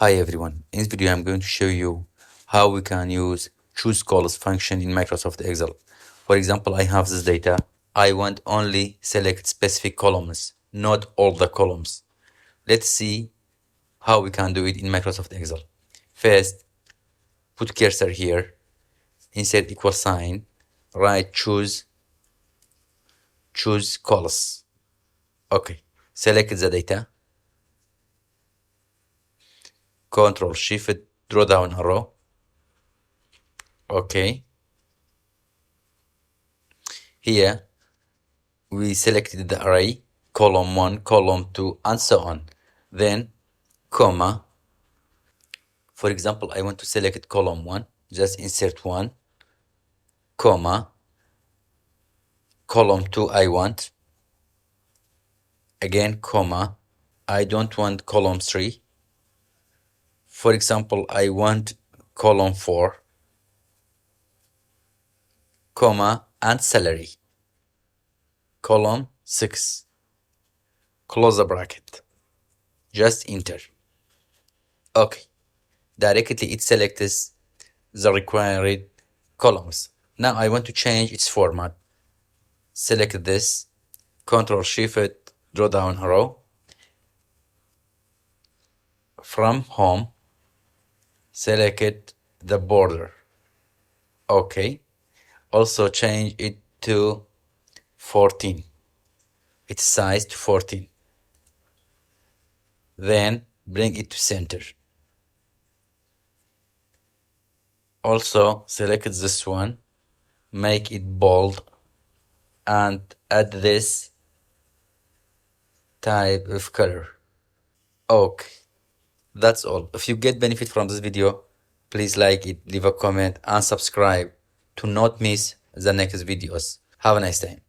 Hi everyone, in this video I'm going to show you how we can use CHOOSECOLS function in Microsoft Excel. For example, I have this data. I want only select specific columns, not all the columns. Let's see how we can do it in Microsoft Excel. First, put cursor here, insert equal sign, write CHOOSECOLS. Okay, select the data. Control Shift, draw down arrow. Okay. Here we selected the array, column 1, column 2, and so on. Then, comma. For example, I want to select column 1, just insert 1, comma. Column 2 I want. Again, comma. I don't want column 3. For example, I want column 4, comma, and salary. Column 6. Close the bracket. Just enter. Okay. Directly it selects the required columns. Now I want to change its format. Select this, Control Shift, draw down arrow. From home, select the border. Okay. Also change it to 14. Its size to 14. Then bring it to center. Also select this one, make it bold, and add this type of color. Okay, that's all. If you get benefit from this video, please like it, leave a comment, and subscribe to not miss the next videos. Have a nice time.